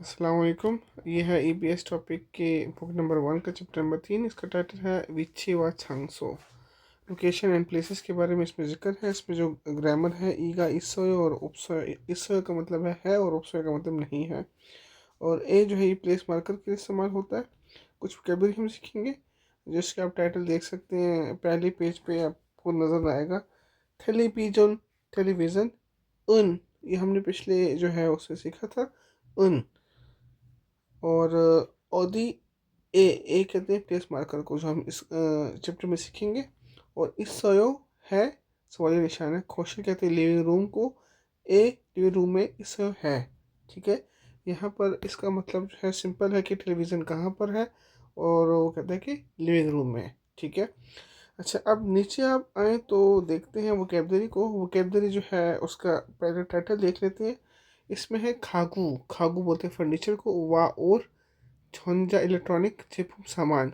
अस्सलाम वालेकुम। ये है ईबीएस टॉपिक के बुक नंबर 1 का चैप्टर नंबर 3। इसका टाइटल है विची व छांगसो। लोकेशन एंड प्लेसेस के बारे में इसमें जिक्र है। इसमें जो ग्रामर है ईगा इसोय और उपसोय। इसोय का मतलब है और उपसोय का मतलब नहीं है। और ए जो है ये प्लेस मार्कर के लिए इस्तेमाल होता है। कुछ वोकैबुलरी हम सीखेंगे जिसके आप टाइटल देख सकते हैं। पहले पेज पे आपको नज़र आएगा टेलीविजन, टेलीविज़न। उन, ये हमने पिछले जो है उससे सीखा था उन। और ओदी ए कहते हैं प्लेस मार्कर को, जो हम इस चैप्टर में सीखेंगे। और इस सयो है सवाली निशान है। क्वेश्चन कहते हैं लिविंग रूम को। ए लिविंग रूम में इस सयो है। ठीक है, यहाँ पर इसका मतलब जो है सिंपल है कि टेलीविज़न कहाँ पर है, और वो कहते हैं कि लिविंग रूम में है। ठीक है। अच्छा, अब नीचे आप आए तो देखते हैं वोकैबलरी को। वोकैबलरी जो है उसका पहले टाइटल देख लेते हैं। इसमें है खागू। खागू बोलते हैं फर्नीचर को। वा और झोंझा इलेक्ट्रॉनिक जेपम सामान।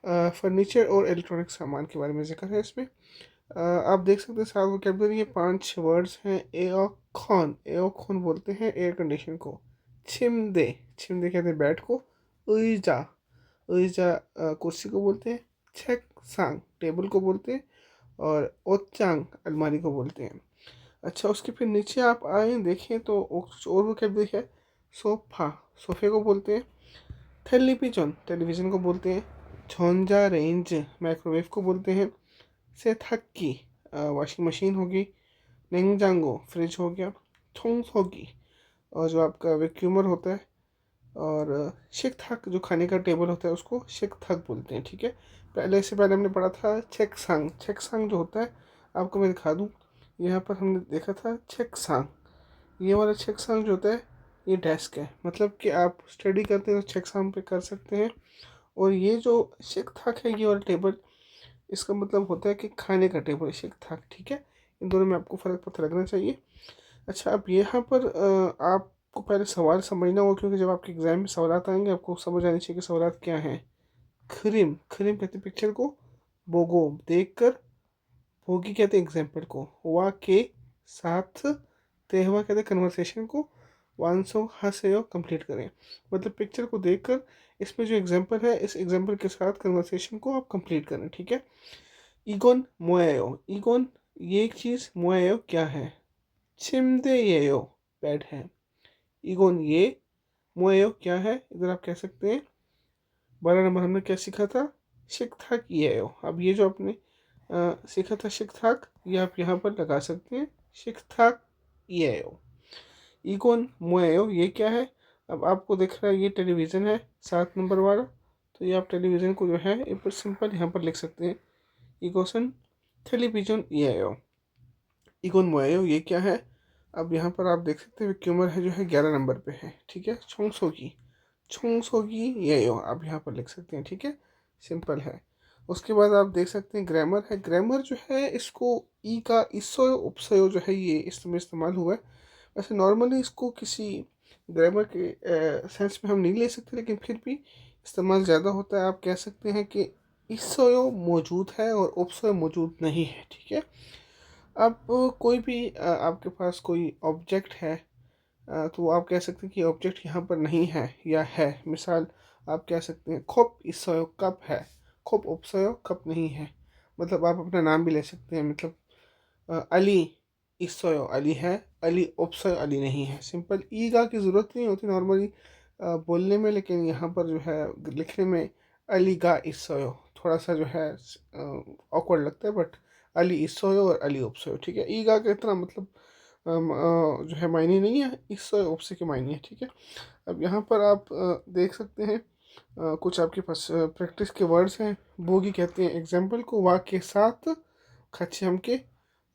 फर्नीचर और इलेक्ट्रॉनिक सामान के बारे में जिक्र है इसमें। आप देख सकते हैं साथ वोकैबलरी ये 5 वर्ड्स हैं। ए ओ खॉन बोलते हैं एयर कंडीशन को। छिमदे, छिमदे कहते हैं बेड को। उइजा, उइजा कुर्सी को बोलते हैं। छेक सांग टेबल को बोलते हैं। और ओचांग अलमारी को बोलते हैं। अच्छा, उसके फिर नीचे आप आए देखें तो कुछ और वोकैबलरी है। सोफा, सोफे को बोलते हैं। टेलीविजन, टेलीविज़न को बोलते हैं। झोंझा रेंज, माइक्रोवेव को बोलते हैं। सेथक्की, वॉशिंग मशीन होगी। नेंगजांगो, फ्रिज हो गया। थोंग्स होगी, और जो आपका वैक्यूमर होता है। और शिक थक, जो खाने का टेबल होता है उसको शिक थक बोलते हैं। ठीक है, पहले हमने पढ़ा था चेक सांग। चेक सांग जो होता है, आपको मैं दिखा दूँ। यहाँ पर हमने देखा था चेक सांग। ये वाला चेक सांग जो होता है ये डेस्क है। मतलब कि आप स्टडी करते हैं तो चेक सांग पे कर सकते हैं। और ये जो शिक थक है ये वाला टेबल, इसका मतलब होता है कि खाने का टेबल शिक थक। ठीक है, इन दोनों में आपको फ़र्क पता लगना चाहिए। अच्छा, अब यहाँ पर आपको पहले सवाल समझना होगा, क्योंकि जब आपके एग्ज़ाम में सवाल आएंगे आपको समझ आनी चाहिए कि सवाल क्या हैं। खरीम, खरीम कहते हैं पिक्चर को। बोगो, देख कर। भोगी कहते हैं एग्जाम्पल को। वा के साथ। तेहवा कहते हैं कन्वर्सेशन को। वांसो हसेयो कंप्लीट करें। मतलब पिक्चर को देखकर इसमें जो एग्जाम्पल है इस एग्जाम्पल के साथ कन्वर्सेशन को आप कंप्लीट करें। ठीक है। ईगोन मोएयो, ईगोन ये एक चीज़, मोएयो क्या है। छिमदे येयो बेड है। ईगोन ये, मोएयो क्या है। इधर आप कह सकते हैं 12 नंबर हमने क्या सीखा था, शिकथाक येयो। अब ये जो आपने सीखा था शिकथाक, ये आप यहाँ पर लगा सकते हैं शिकथाक येयो। इकोन मोएयो ये क्या है। अब आपको दिख रहा है ये टेलीविज़न है 7 नंबर वाला, तो ये आप टेलीविज़न को जो है एक पर सिंपल यहाँ पर लिख सकते हैं इकोसन टेलीविजन येयो। इकोन मोएयो ये क्या है। अब यहाँ पर आप देख सकते हैं वैक्यूमर है जो है 11 नंबर पे है। ठीक है, छोंगसोगी, छोंगसोगी येयो आप यहाँ पर लिख सकते हैं। ठीक है, सिंपल है। उसके बाद आप देख सकते हैं ग्रामर है। ग्रामर जो है इसको ई का इसो उपसयो जो है ये इसमें इस्तेमाल हुआ है। वैसे नॉर्मली इसको किसी ग्रामर के सेंस में हम नहीं ले सकते, लेकिन फिर भी इस्तेमाल ज़्यादा होता है। आप कह सकते हैं कि इसो मौजूद है और उपसयो मौजूद नहीं है। ठीक है। अब कोई भी आपके पास कोई ऑब्जेक्ट है, तो आप कह सकते हैं कि ऑब्जेक्ट यहाँ पर नहीं है या है। मिसाल आप कह सकते हैं खोप इसोयो कप है, खोप उपसयो कप नहीं है। मतलब आप अपना नाम भी ले सकते हैं। मतलब अली इसोयो अली है, अली उपसयो अली नहीं है। सिंपल ईगा की ज़रूरत नहीं होती नॉर्मली बोलने में, लेकिन यहाँ पर जो है लिखने में अली गा इसोयो थोड़ा सा जो है ऑकवर्ड लगता है। बट अली इसोयो और अली उपसयो ठीक है। ईगा का इतना मतलब जो है मायने नहीं है, इसोयो उपसे के मायने है। ठीक है। अब यहाँ पर आप देख सकते हैं कुछ आपके पास प्रैक्टिस के वर्ड्स हैं। बोगी कहते हैं एग्जाम्पल को। वा के साथ खच्चे हम के।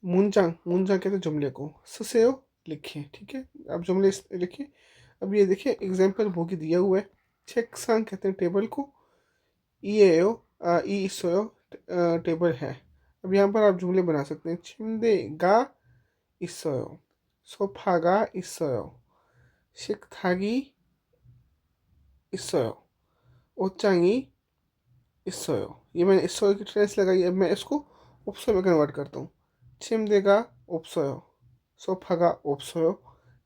मुंजांग, मुंजांग कहते हैं जुमले को। ससेओ लिखिए। ठीक है, आप जुमले लिखिए। अब ये देखिए एग्जाम्पल बोगी दिया हुआ है। चेक सांग कहते हैं टेबल को। ईएओ, ई सोयो टेबल है। अब यहाँ पर आप जुमले बना सकते हैं। छिमदे गा इसोयो, सोफा गा इसोयो, शिकथागी इसोयो, ओचांगी इसोयो। ये मैंने इसोयो की ट्रेस लगाई। अब मैं इसको उपसोयो में कन्वर्ट करता हूँ। छिमदे गा उपसोयो, सोफा गा उपसोयो,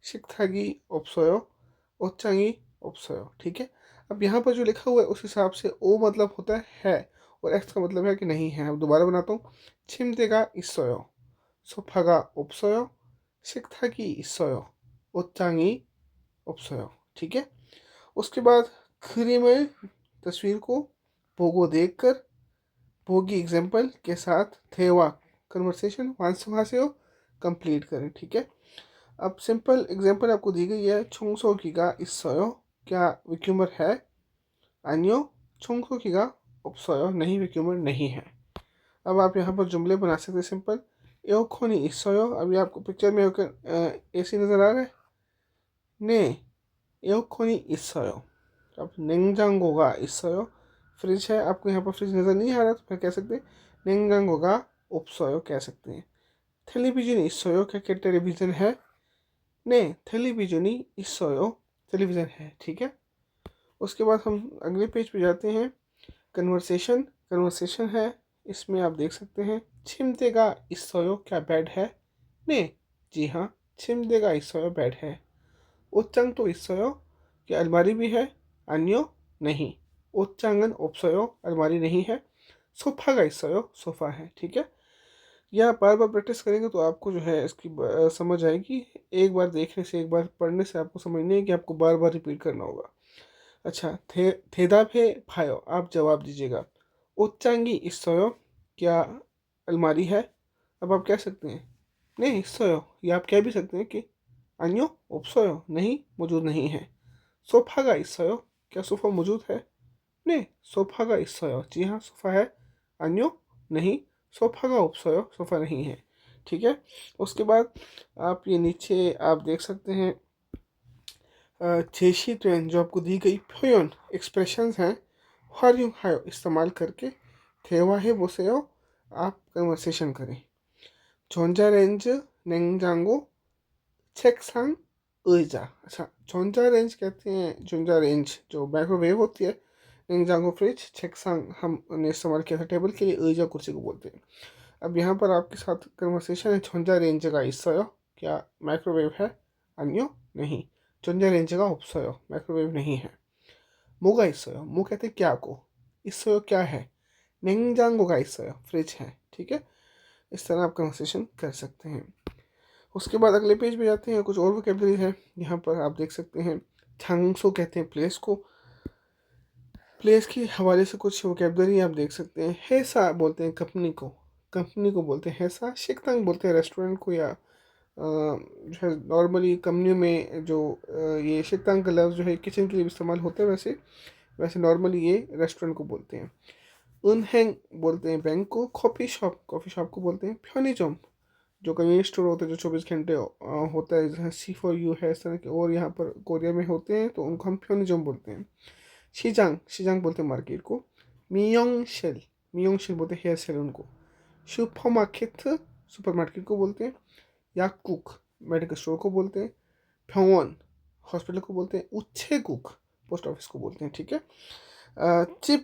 शिकथागी उपसोयो, ओचांगी उपसयो, ठीक है। अब यहाँ पर जो लिखा हुआ है उस हिसाब से ओ मतलब होता है और एक्स का मतलब है कि नहीं है। अब दोबारा बनाता हूँ, 침대가 있어요, सोफा가 없어요, 식탁이 있어요, 옷장이 없어요, ठीक है। उसके बाद 그림을 तस्वीर को 보고 देखकर 보기 एग्जाम्पल के साथ 대화 कन्वर्सेशन 완성하세요 कंप्लीट करें, ठीक है। अब सिंपल एग्जाम्पल आपको दी गई है, 청소기가 있어요, क्या वैक्यूमर है? 아니요, 청소기가 없어요, नहीं वैक्यूमर नहीं है। अब आप यहाँ पर जुमले बना सकते हैं सिंपल, 에어컨이 있어요। अभी आपको पिक्चर में एसी नज़र आ रहा है? 네, 에어컨이 있어요। अब 냉장고가 있어요, फ्रिज है। आपको यहाँ पर फ्रिज नज़र नहीं आ रहा तो फिर कह सकते हैं 냉장고가 없어요, कह सकते हैं। 텔레비전이 있어요, क्या टेलीविज़न है? 네, 텔레비전이 있어요, टेलीविज़न है, ठीक है। उसके बाद हम अगले पेज पे जाते हैं, कन्वर्सेशन है। इसमें आप देख सकते हैं, 침대가 있어요, क्या बेड है? 네, जी हाँ, 침대가 있어요, बेड है। 옷장도 있어요, क्या अलमारी भी है? 아니요, नहीं, 옷장은 없어요, अलमारी नहीं है। सोफा가 있어요, सोफ़ा है, ठीक है। यह आप बार बार प्रैक्टिस करेंगे तो आपको जो है इसकी समझ आएगी। एक बार देखने से, एक बार पढ़ने से आपको समझ नहीं है कि आपको बार बार रिपीट करना होगा। अच्छा, 대답해 봐요, आप जवाब दीजिएगा। 옷장이 있어요, क्या अलमारी है? अब आप कह सकते हैं नहीं 있어요, या आप कह भी सकते हैं कि 아니요 없어요, नहीं मौजूद नहीं है। सोफा가 있어요, क्या सोफ़ा मौजूद है? 네, सोफा가 있어요, जी हाँ सोफ़ा है। 아니요, नहीं, सोफा가 없어요, सोफ़ा नहीं है, ठीक है। उसके बाद आप ये नीचे आप देख सकते हैं, 제시 ट्रेन जो आपको दी गई 표현 एक्सप्रेशंस हैं, 활용하여 इस्तेमाल करके 대화해 보세요, आप कन्वर्सेशन करें। 전자레인지, 냉장고, 책상, 의자। अच्छा, 전자रेंज कहते हैं, 전자रेंज जो माइक्रोवेव होती है, 냉장고 फ्रिज, 책상 हमने इस्तेमाल किया था टेबल के लिए, 의자 कुर्सी को बोलते हैं। अब यहाँ पर आपके साथ कन्वर्सेशन है, 전자레인지가 있어요, क्या माइक्रोवेव है? 아니요, नहीं, 전자레인지가 없어요, माइक्रोवेव नहीं है। 뭐가 있어요, 뭐 कहते हैं क्या को, 있어요 क्या है, 냉장고가 있어요, फ्रिज है, ठीक है। इस तरह आप कन्वर्सेशन कर सकते हैं। उसके बाद अगले पेज पे जाते हैं, कुछ और वोकेबलरी है। यहाँ पर आप देख सकते हैं, 장소 कहते हैं प्लेस को, प्लेस के हवाले से कुछ वोकेबलरी आप देख सकते हैं। 회사 बोलते हैं कंपनी को बोलते हैं 회사। 식당 बोलते हैं रेस्टोरेंट को, या जो है नॉर्मली कंपनियों में जो ये 식당 का लफ्ज़ जो है किचन के लिए इस्तेमाल होता है, वैसे नॉर्मली ये रेस्टोरेंट को बोलते हैं। 은행 बोलते हैं बैंक को। कॉफ़ी शॉप को बोलते हैं 편의점, जो कन्वीनियंस स्टोर होता है जो 24 घंटे होता है, जैसे C4U है, इस तरह के और यहाँ पर कोरिया में होते हैं, तो उनको हम 편의점 बोलते हैं। 시장 बोलते हैं मार्केट को। मियोंगशिल बोलते हैं हेयर सैलून को। सुपरमार्केट को बोलते हैं। 약국 मेडिकल स्टोर को बोलते हैं। 병원 हॉस्पिटल को बोलते हैं। 우체국 पोस्ट ऑफिस को बोलते हैं, ठीक है। चिप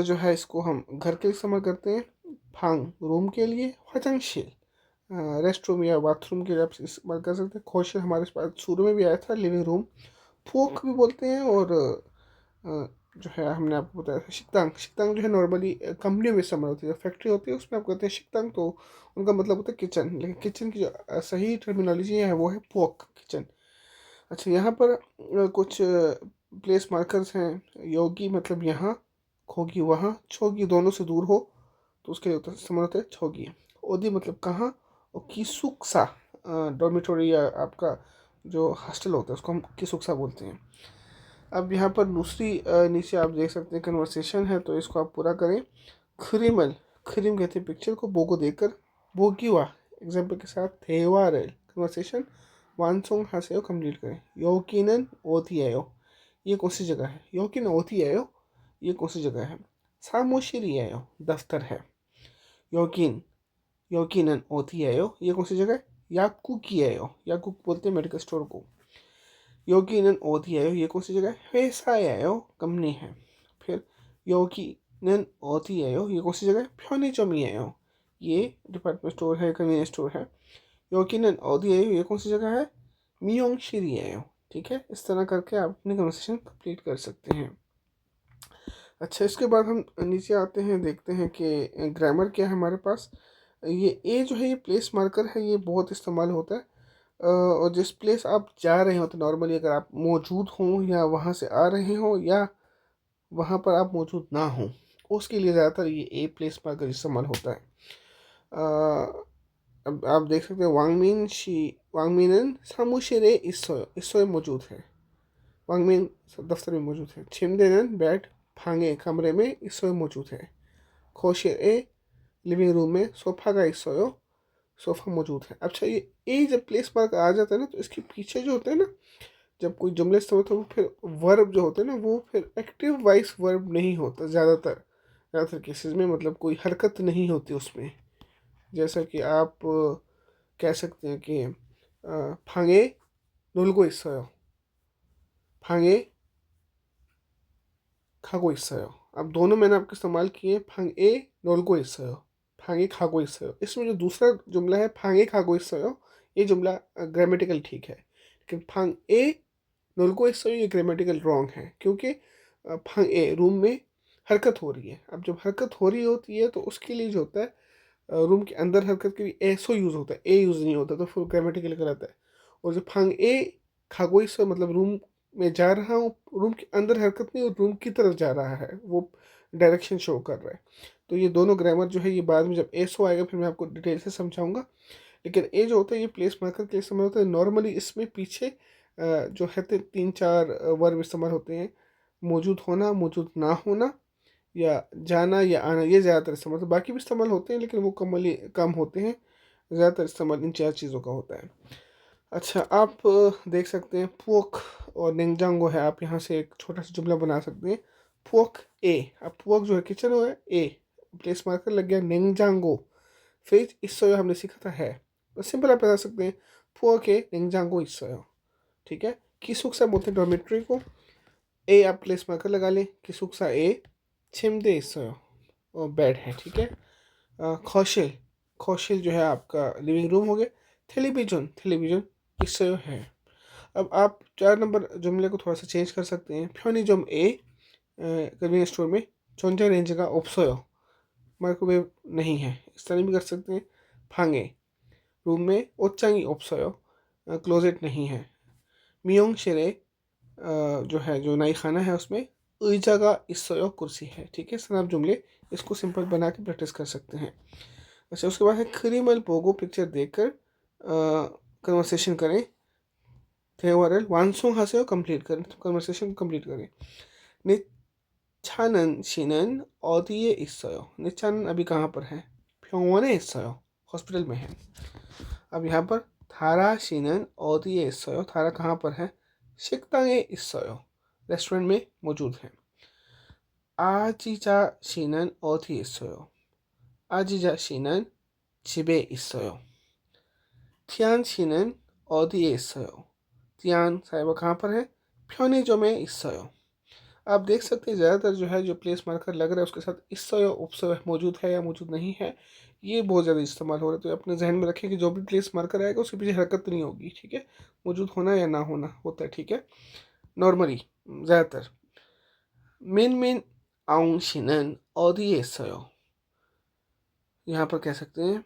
जो है इसको हम घर के लिए इस्तेमाल करते हैं। भांग रूम के लिए। 화장실 रेस्ट रूम या बाथरूम के लिए आप इस्तेमाल कर सकते हैं। खोशल हमारे पास शुरू में भी आया था, लिविंग रूम। फूक भी बोलते हैं, और जो है हमने आपको बताया था शिकतांग जो है नॉर्मली कंपनियों में इस्तेमाल होती है, फैक्ट्री होती है उसमें आप कहते हैं शिकतांग, तो उनका मतलब होता है किचन, लेकिन किचन की जो सही टर्मिनोलॉजी है वो है पोक किचन। अच्छा, यहाँ पर कुछ प्लेस मार्कर्स हैं। योगी मतलब यहाँ, खोगी वहाँ, छोगी दोनों से दूर हो तो उसके लिए इस्तेमाल होता है छोगी। ओदी मतलब कहाँ, और किसुक्सा डॉर्मिटोरी या आपका जो हॉस्टल होता है उसको हम किसुक्सा बोलते हैं। अब यहाँ पर दूसरी नीचे आप देख सकते हैं कन्वर्सेशन है, तो इसको आप पूरा करें। खरीम कहते हैं पिक्चर को, बोगो देकर। बोगीवा एग्जाम्पल के साथ। 대화를 कन्वर्सेशन 완성하세요 कंप्लीट करें। 여기는 어디예요, ये कौन सी जगह है। 여기는 어디예요, ये कौन सी जगह है। 사무실이에요, दफ्तर है। 여기는 어디예요, ये कौन सी जगह है। 약국이에요, 약국 बोलते हैं मेडिकल स्टोर को। 여기는 어디예요, ये कौन सी जगह है। 회사예요, कंपनी है। फिर 여기는 어디예요, ये कौन सी जगह है। 편의점이에요, ये डिपार्टमेंट स्टोर है, कन्वीनियंस स्टोर है। 여기는 어디예요, ये कौन सी जगह है। 미용실이에요, ठीक है, इस तरह करके आप अपनी कन्वर्सेशन कंप्लीट कर सकते हैं। अच्छा, इसके बाद हम नीचे आते हैं, देखते हैं कि ग्रामर क्या है हमारे पास। ये ए जो है ये प्लेस मार्कर है, ये बहुत इस्तेमाल होता है। और जिस प्लेस आप जा रहे हो तो नॉर्मली अगर आप मौजूद हों या वहाँ से आ रहे हों या वहाँ पर आप मौजूद ना हों, उसके लिए ज़्यादातर ये ए प्लेस मार्कर इस्तेमाल होता है। अब आप देख सकते हैं वांगमिनन सामुशिरे इसोए मौजूद है, वांगमिन दफ्तर में मौजूद है। छिमदेनन बेड फांगे कमरे में इसोए मौजूद है। खोशिरे लिविंग रूम में सोफा का इसोयो सोफ़ा मौजूद है। अच्छा, ये जब प्लेस मार्क आ जाता है ना, तो इसके पीछे जो होता है ना, जब कोई जुमले इस्तेमाल होता है वो फिर वर्ब जो होते हैं ना, वो फिर एक्टिव वॉइस वर्ब नहीं होता ज़्यादातर केसेस में, मतलब कोई हरकत नहीं होती उसमें। जैसा कि आप कह सकते हैं कि फांगे 놀고 있어요, फांगे खागो 있어요। अब दोनों मैंने आपके इस्तेमाल किए, फांगे 놀고 있어요, फांगे खागो 있어요। इसमें जो दूसरा जुमला है फांगे खागो 있어요, ये जुमला ग्रामेटिकल ठीक है, लेकिन फांगे 놀고 있어요 ये ग्रामेटिकल रॉन्ग है, क्योंकि फांगे रूम में हरकत हो रही है। अब जब हरकत हो रही होती है तो उसके लिए जो होता है रूम के अंदर हरकत के लिए एसो यूज़ होता है, ए यूज़ नहीं होता, तो फुल ग्रामेटिकल गलत है। और जो फांग ए खागोई से मतलब रूम में जा रहा हूँ, रूम के अंदर हरकत नहीं और रूम की तरफ जा रहा है, वो डायरेक्शन शो कर रहा है। तो ये दोनों ग्रामर जो है ये बाद में जब एसो आएगा फिर मैं आपको डिटेल से समझाऊंगा। लेकिन ए जो होता है ये प्लेस मार्कर के इस्तेमाल होता है। नॉर्मली इसमें पीछे जो है 3-4 वर्ब इस्तेमाल होते हैं, मौजूद होना, मौजूद ना होना, या जाना या आना, ये ज़्यादातर इस्तेमाल। तो बाकी भी इस्तेमाल होते हैं लेकिन वो कम होते हैं, ज़्यादातर इस्तेमाल इन 4 चीज़ों का होता है। अच्छा, आप देख सकते हैं पुओक और निंगजांगो है, आप यहाँ से एक छोटा सा जुमला बना सकते हैं। पुओक ए, अब पुओक जो है किचन हो है, ए प्लेस मार्कर लग गया। निंगजांगो फिर इससे हमने सीखा था है, तो सिंपल आप बता सकते हैं पुओक ए निंगजांगो इससे। ठीक है, किसुक्सा बोलते हैं डॉर्मेट्री को। ए आप प्लेस मार्कर लगा लें, किसुक्सा ए छिमदे इससे और बेड है। ठीक है, कौशल कौशल जो है आपका लिविंग रूम हो गया। टेलीविजन इससे है। अब आप 4 नंबर जुमले को थोड़ा सा चेंज कर सकते हैं। 편의점 ए कन्वीनियंस स्टोर में 전자레인지가 없어요, माइक्रोवेव नहीं है, इस तरह भी कर सकते हैं। 방에 रूम में 옷장이 없어요, क्लोजेट नहीं है। 미용실에 जो है जो नई खाना है उसमें 의자가 있어요, कुर्सी है। ठीक है, सर आप जुमले इसको सिंपल बना के प्रैक्टिस कर सकते हैं। अच्छा, उसके बाद है क्रीमल पोगो पिक्चर देखकर कन्वर्सेशन करें। 대화를 완성하세요, कंप्लीट करें, कन्वर्सेशन कंप्लीट करें। निचानन 씨는 어디에 있어요? निचानन अभी कहाँ पर है? 병원에 있어요, हॉस्पिटल में है। अब यहाँ पर थारा 씨는 어디에 있어요? थारा कहाँ पर है? 식당에 있어요, रेस्टोरेंट में मौजूद है। 아지자 씨는 어디에 있어요? 아지자 씨는 집에 있어요। 티안 씨는 어디에 있어요? तियान साहिबा कहाँ पर है? 편의점에 있어요। आप देख सकते हैं ज़्यादातर जो है जो प्लेस मार्कर लग रहा है उसके साथ इससे या उपसे मौजूद है या मौजूद नहीं है, ये बहुत ज़्यादा इस्तेमाल हो रहा है। तो अपने जहन में रखें कि जो भी प्लेस मार्कर आएगा उसके पीछे हरकत नहीं होगी। ठीक है, मौजूद होना या ना होना होता है। ठीक है, नॉर्मली ज़्यादातर। मिन आउंग 씨는 어디에 있어요? यहाँ पर कह सकते हैं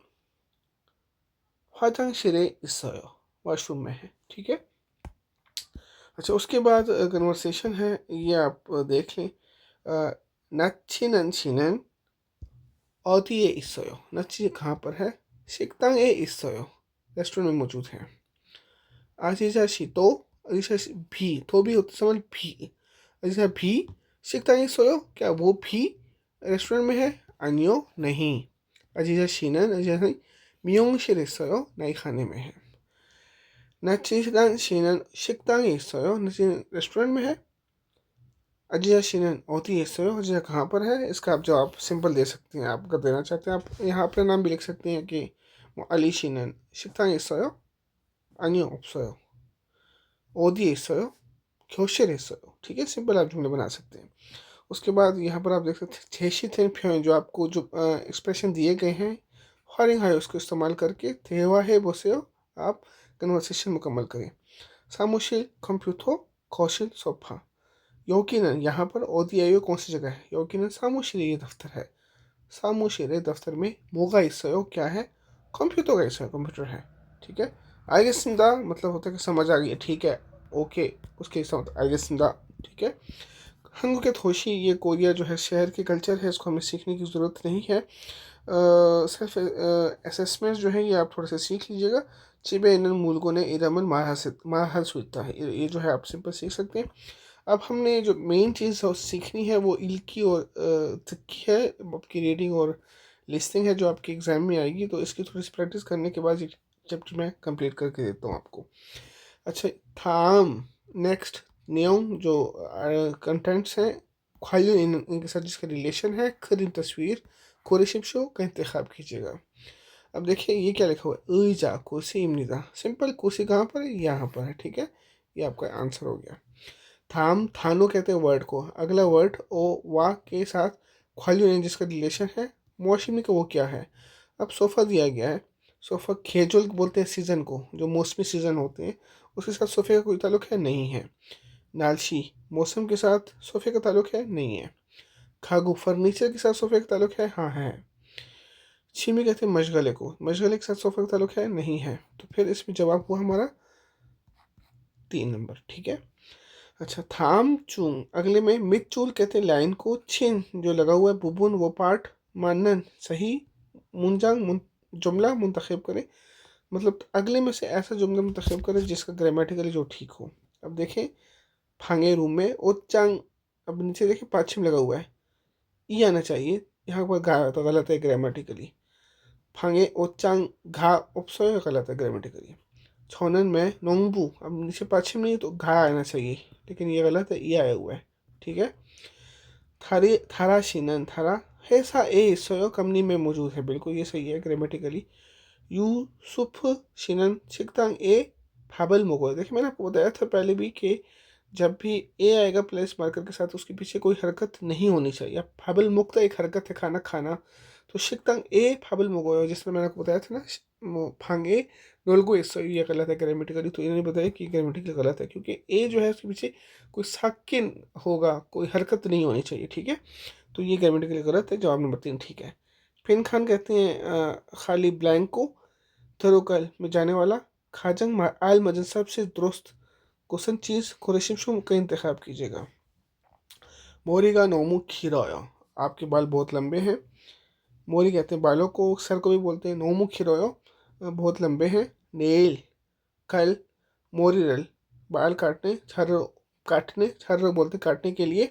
화장실에 있어요, वॉशरूम में है। ठीक है, अच्छा, उसके बाद कन्वर्सेशन है, ये आप देख लें। 나치는 씨는 어디에 있어요? 나치 कहाँ पर है? 식당에 있어요, रेस्टोरेंट में मौजूद है। 아지자 씨도 아지자 씨 भी, तो भी होता समझ भी, 아지자 भी 식당에 있어요, क्या वो भी रेस्टोरेंट में है? 아니요 नहीं। 아지자 씨는 미용실에 있어요, नई खाने में है। 나치단 씨는 식당에 있어요, 나치 रेस्टोरेंट में है। अजिया शीनन 어디에 있어요? अजिया कहाँ पर है? इसका आप जवाब सिंपल दे सकते हैं, आप अगर देना चाहते हैं आप यहाँ अपना नाम भी लिख सकते हैं कि अली शीनन 식당에 있어요? 아니요 없어요। 어디에 있어요? 교실에 있어요। ठीक है, सिंपल आप जुमले बना सकते हैं। उसके बाद यहाँ पर आप देख सकते हैं 제시된 표현, जो आपको जो एक्सप्रेशन दिए गए हैं हरिंग हाई, उसको इस्तेमाल करके 대화해 보세요, आप कन्वर्सेशन मुकम्मल करें। सामुशिल कंप्यूटर कौशल सोफा। यकीनन यहाँ पर ओदियायो कौन सी जगह है? यकीनन सामुशिल ये दफ्तर है। सामुशिल दफ्तर में मोगा इसयो क्या है? कंप्यूटर का इसयो कंप्यूटर है। ठीक है, आइगेसिंदा मतलब होता है कि समझ आ गई, ठीक है, ओके, उसके हिसाब आइगेसिंदा। ठीक है, हंगू के थोशी ये कोरिया जो है शहर के कल्चर है, इसको हमें सीखने की ज़रूरत नहीं है। सेल्फ असेसमेंट जो है ये आप थोड़ा सा सीख लीजिएगा। चिबे इन मूलगों ने इरामन मारहल सुइता है, ये जो है आप सिंपल सीख सकते हैं। अब हमने जो मेन चीज़ सीखनी है वो इल्की और तिक्की है, आपकी रीडिंग और लिस्टिंग है जो आपके एग्ज़ाम में आएगी। तो इसकी थोड़ी सी प्रैक्टिस करने के बाद ये चैप्टर मैं कंप्लीट करके देता हूँ आपको। अच्छा, थाम नेक्स्ट नियम जो कंटेंट्स हैं, ख्वाहियों इनके साथ जिसका रिलेशन है, खरीद तस्वीर कोरिशिप शो का इंतखाब कीजिएगा। अब देखिए ये क्या लिखा हुआ है, ईजा कुर्सी इमनिदा। सिंपल, कुर्सी कहाँ पर है? यहाँ पर है। ठीक है, ये आपका आंसर हो गया। थाम थानो कहते हैं वर्ड को। अगला वर्ड ओ वा के साथ ख्वाहियों जिसका रिलेशन है, मौसमी का वो क्या है? अब सोफ़ा दिया गया है, सोफ़ा खेजुल बोलते हैं सीज़न को, जो मौसमी सीज़न होते हैं, उसके साथ सोफ़े का कोई ताल्लुक है? नहीं है। नालशी मौसम के साथ सोफ़े का ताल्लुक है? नहीं है। खागू फर्नीचर के साथ सोफ़े का ताल्लुक है? हाँ है। छीमी कहते हैं मशगले को, मशगले के साथ सोफ़े का ताल्लुक है? नहीं है। तो फिर इसमें जवाब हुआ हमारा 3 नंबर। ठीक है, अच्छा, थाम चूंग अगले में मित चूल कहते हैं लाइन को। छिन जो लगा हुआ है बुबुन वो पार्ट। मानन सही। मुंजांग जुमला मुंतखब करें, मतलब अगले में से ऐसा जुमला मुंतखब करें जिसका ग्रामेटिकली जो ठीक हो। अब देखें, फांगे रूम में ओचांग, अब नीचे देखें पाछिम लगा हुआ है, ई आना चाहिए, यहाँ पर घा तो गलत है ग्रामेटिकली। फांगे ओचांग घा उपसर्ग गलत है ग्रामेटिकली। छोनन में नोंगबू, अब नीचे पाछिम नहीं तो घा आना चाहिए, लेकिन ये गलत है, ये आया हुआ है। ठीक है, थारे थारा शिनन थारा है सा ए सोयो कंपनी में मौजूद है, बिल्कुल ये सही है ग्रामेटिकली। यू सुफ शिनन छिकतांग ए फाबल मोगो। देखिए मैंने आपको बताया था पहले भी कि जब भी ए आएगा प्लेस मार्कर के साथ उसके पीछे कोई हरकत नहीं होनी चाहिए। अब फाबल मुक्त एक हरकत है, खाना खाना, तो शिकतांग ए फाबल मोगो जिसमें मैंने आपको बताया था ना, फांगे नोलगो इसो, ये गलत है ग्रामेटिकली। तो इन्होंने बताया कि ग्रामेटिकली गलत है क्योंकि ए जो है उसके पीछे कोई साकिन होगा, कोई हरकत नहीं होनी चाहिए। ठीक है, तो ये ग्रामेटिकली गलत है, जवाब नंबर 3 ठीक है। फिन खान कहते हैं खाली ब्लैंको थरोकल में जाने वाला। खाजंग आल मजन सबसे दुरुस्त क्वेश्चन चीज़ कुरैशिम शो का इंतखाब कीजिएगा। मोरिगा नोमू खिरोया, आपके बाल बहुत लंबे हैं। मोरी कहते हैं बालों को, सर को भी बोलते हैं। नोमू खिरोयो बहुत लंबे हैं। नेल कल, मोरिरल बाल काटने, छर्रो बोलते हैं काटने के लिए।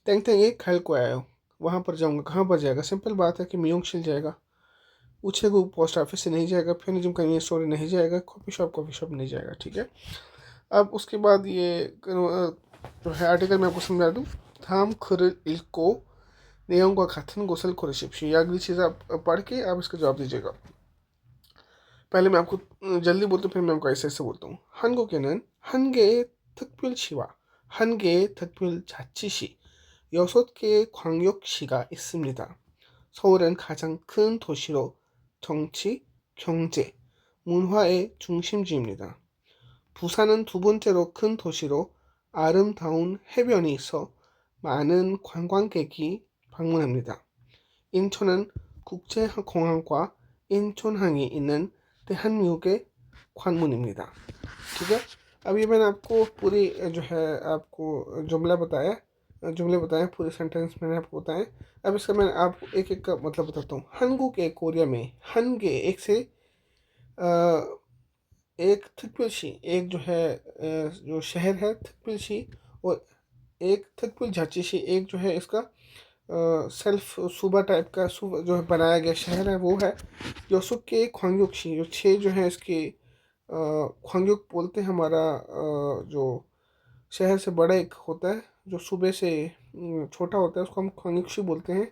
तेंग तेंग एक खल को आया हो, वहाँ पर जाऊँगा, कहाँ पर जाएगा? सिंपल बात है कि मियोंगशिल जाएगा। पूछे को पोस्ट ऑफिस से नहीं जाएगा, फेनिज्म कन्वीनियंस स्टोर नहीं जाएगा, कॉफ़ी शॉप नहीं जाएगा। ठीक है, अब उसके बाद ये जो है आर्टिकल मैं आपको समझा दूँ। थाम खुर इल्को नियम का कथन गोसल खुरशिप्शी, ये अगली चीज़ आप पढ़ के आप इसका जवाब दीजिएगा। पहले मैं आपको जल्दी बोलता हूँ, फिर मैं आपको ऐसे ऐसे बोलता हूँ। हनगो केनन हनगे 특별 시와 한개의 특별 자치시 6개의 광역시가 있습니다. 서울은 가장 큰 도시로 정치, 경제, 문화의 중심지입니다. 부산은 두 번째로 큰 도시로 아름다운 해변이 있어 많은 관광객이 방문합니다. 인천은 국제공항과 인천항이 있는 대한민국의 관문입니다. ठीक है, अब ये मैंने आपको पूरी जो है आपको जुमले बताए, पूरे सेंटेंस मैंने आपको बताए। अब इसका मैं आपको एक एक का मतलब बताता हूँ। हनगू के कोरिया में हनगे एक से एक थकपिलशी, एक जो है जो शहर है थकपिलशी, और एक थकपिल झाचीशी, एक जो है इसका सेल्फ सूबा टाइप का जो है बनाया गया शहर है वो है। योसुक के ख्वांगयुक्शी, जो 6 जो है इसके ख्वांगयुक बोलते हैं हमारा जो शहर से बड़ा एक होता है, जो सूबे से छोटा होता है, उसको हम ख्वांगयुक्शी बोलते हैं।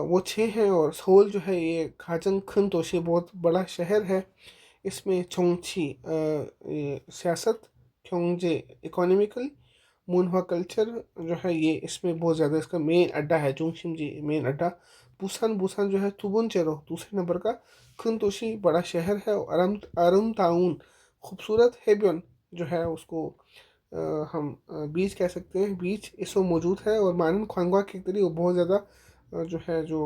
वो 6 हैं। और सोल जो है ये खाजंग खन तोशी बहुत बड़ा शहर है। इसमें चोंगची सियासत, क्योंजे इकोनॉमिकल, मुनवा कल्चर जो है ये इसमें बहुत ज़्यादा इसका मेन अड्डा है। जोंगशिम जी मेन अड्डा। बुसान जो है तुबुन चेरो दूसरे नंबर का। खनतोशी बड़ा शहर है। और अरम ताउन खूबसूरत हेबियन जो है उसको हम बीच कह सकते हैं, बीच इसो मौजूद है। और मानन ख्वांगवा के करीब बहुत ज़्यादा जो है जो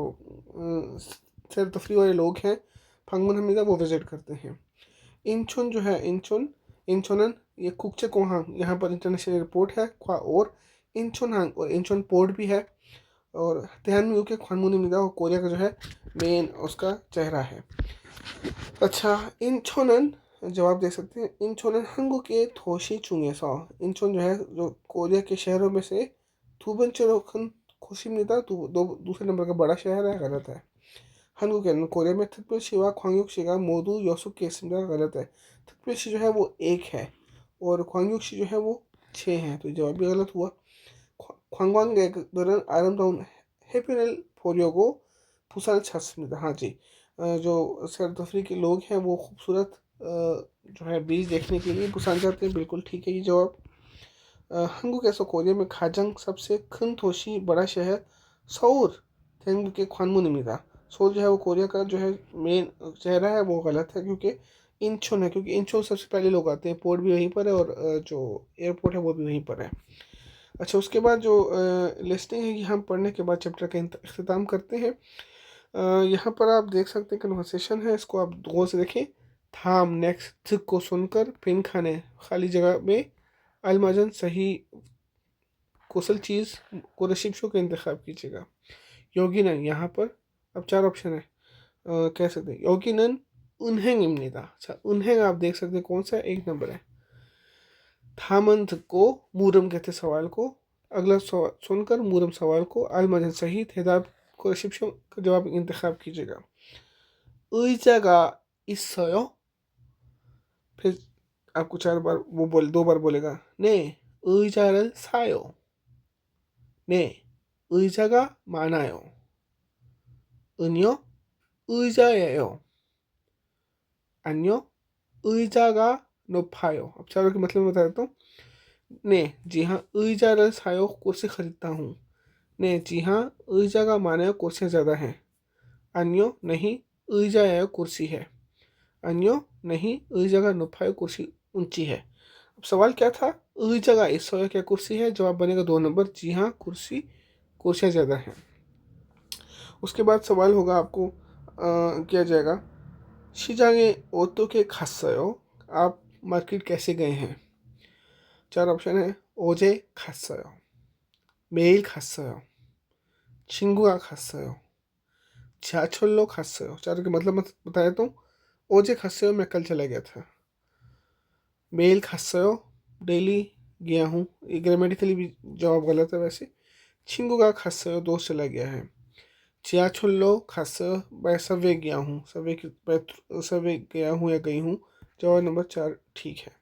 सैर तफरी वाले लोग हैं फंगमन हमीदा वो विज़िट करते हैं। इंचुन जो है इंचुनन ये कुकचे कोहांग यहाँ पर इंटरनेशनल एयरपोर्ट है और इंचुनहांग और इंचुन पोर्ट भी है। और तेहनम्यू के ख्वानमुन हमीदा और कोरिया का जो है मेन उसका चेहरा है। अच्छा, इंचोनन जवाब दे सकते हैं। इंचोनन हंगू के थोशी चुंगे सौ, इंचोन जो है जो कोरिया के शहरों में से थूबन चरोखन खुशी मिलता तो दो दूसरे नंबर का बड़ा शहर है, गलत है। हंगू के कोरिया में थकपल शिवा ख्वांगयुक शिगा मोदू योसुक के सिमरा, गलत है। थकपल शी जो है वो एक है और ख्वांगयुक शी जो है वो 6 हैं, तो जवाब भी गलत हुआ। ख्वांगवांग दौरान आरम डाउन हैप्पीनेल फोरियोगो फुसान छासमिता, हाँ जी। जो सैर तफरी के लोग हैं वो खूबसूरत जो है बीच देखने के लिए बुसान जाते हैं, बिल्कुल ठीक है ये जवाब। हंगू कैसो कोरिया में खाजंग सबसे खनतोशी बड़ा शहर सऊर तेंगू के ख्वानमू निमिता, सोल जो है वो कोरिया का जो है मेन चेहरा है, वो गलत है क्योंकि इंचोन है, क्योंकि इंचोन सबसे पहले लोग आते हैं, पोर्ट भी वहीं पर है और जो एयरपोर्ट है वो भी वहीं पर है। अच्छा, उसके बाद जो लिस्टिंग है कि हम पढ़ने के बाद चैप्टर का अख्ताम करते हैं। यहाँ पर आप देख सकते हैं कन्वर्सेशन है, इसको आप गौर से देखें। थाम नेक्स्ट थिक को सुनकर पिन खाने खाली जगह में अलमाजन सही कुशल चीज़ को रशिप्शो का इंतखाब कीजिएगा। योगिनन यहाँ पर अब 4 ऑप्शन है, कह सकते हैं योगिनन उन्हें इमनिदा। अच्छा, उन्हें आप देख सकते हैं कौन सा 1 नंबर है। थामंथ को मूरम कहते सवाल को, अगला सुनकर मूरम सवाल को अलमाजन सही हिदाब को रशिप्शो का जवाब इंतखाब कीजिएगा। 의자가 있어요? फिर आपको 4 बार वो 2 बार बोलेगा। 네, 의자를 사요. 네, 의자가 많아요. 은요, 의자예요. 아니요, 의자가 높아요। अब चारों के मतलब बता देता हूँ। ने, जी हाँ, 의자를 사요, कुर्सी खरीदता हूँ। ने, जी हाँ, 의자가 많아요, कुर्सियाँ ज़्यादा हैं। अन्यो, नहीं, 의자예요, कुर्सी है। अन्यो, नहीं, 의자가 높아요, कुर्सी ऊंची है। अब सवाल क्या था, 의자가 있어요, क्या कुर्सी है? जवाब बनेगा 2 नंबर, जी हाँ, कुर्सियाँ ज़्यादा हैं। उसके बाद सवाल होगा आपको किया जाएगा 시장에 어떻게 갔어요? आप मार्केट कैसे गए हैं? 4 ऑप्शन है। 어제 갔어요, 매일 갔어요, 친구가 갔어요, 지하철로 갔어요। चारों के मतलब बताया तो 어제 갔어요 मैं कल चला गया था, मेल 갔어요 डेली गया हूँ, ये ग्रामेटिकली भी जवाब गलत है वैसे। 친구가 갔어요 दोस्त चला गया है। 지하철로 갔어요 मैं सबवे गया हूँ, सबवे गया हूँ या गई हूँ। जवाब नंबर 4 ठीक है।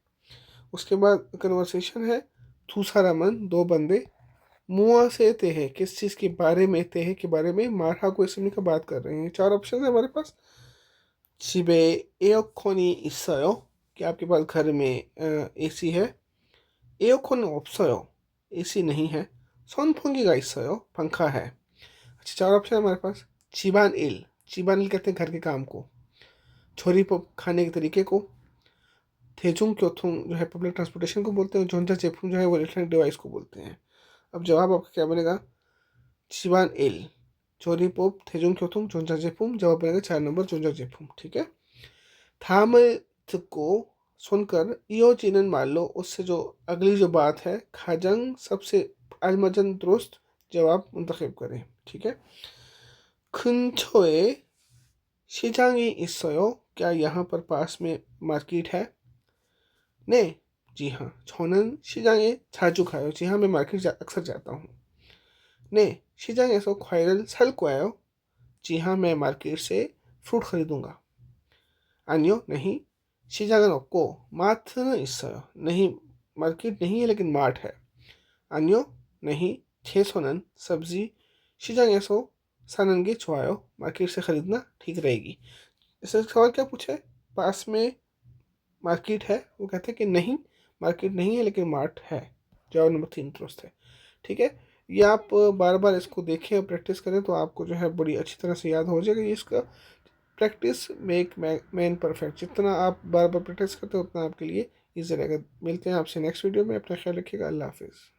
उसके बाद कन्वर्सेशन है। दूसरा मन 2 बंदे मुआ से ते है, किस चीज़ के बारे में, ते है के बारे में, मारहा को इसमें का बात कर रहे हैं। 4 ऑप्शन है हमारे पास। 집에 에어컨이 있어요? क्या आपके पास घर में एसी है? 에어컨은 없어요, एसी नहीं है। 선풍기가 있어요, पंखा है। अच्छा, 4 ऑप्शन है हमारे पास। 집안일, 집안일 कहते हैं घर के काम को। छोरीपप खाने के तरीके को। 대중교통 जो है पब्लिक ट्रांसपोर्टेशन को बोलते हैं। 전자제품 जो है वो इलेक्ट्रॉनिक डिवाइस को बोलते हैं। अब जवाब आपका क्या बनेगा? 집안일, 조리법, 대중교통, 전자제품। जवाब बनेगा 4 नंबर 전자제품, ठीक है। 다음을 듣고 सुनकर 이어지는 말로, उससे जो अगली जो बात है, 가장 सबसे अलमजन दुरुस्त जवाब मुंतखब करें, ठीक है। 근처에 시장이 있어요? क्या यहाँ पर पास में मार्केट है? 네, जी हाँ, 저는 시장에 자주 가요। जी हाँ, मैं मार्केट अक्सर जाता हूँ। 네, 시장에서 과일을 살 거예요। जी हाँ, मैं मार्केट से फ्रूट खरीदूंगा। 아니요, नहीं, 시장은 없고 마트는 있어요। नहीं, मार्केट नहीं है लेकिन मार्ट है। 아니요, नहीं, 채소는 सब्जी 시장에서 사는 게 좋아요। मार्केट से खरीदना ठीक रहेगी। इससे सवाल क्या पूछा है? पास में मार्केट है, वो कहते हैं कि नहीं, मार्केट नहीं है लेकिन मार्ट है। जवाब नंबर 3 दुरुस्त है, ठीक है। ये आप बार बार इसको देखें और प्रैक्टिस करें तो आपको जो है बड़ी अच्छी तरह से याद हो जाएगा। ये इसका प्रैक्टिस मेक मैन परफेक्ट, जितना आप बार बार प्रैक्टिस करते हो उतना आपके लिए ईजी रहेगा। मिलते हैं आपसे नेक्स्ट वीडियो में, अपना ख्याल रखिएगा, अल्लाह हाफिज़।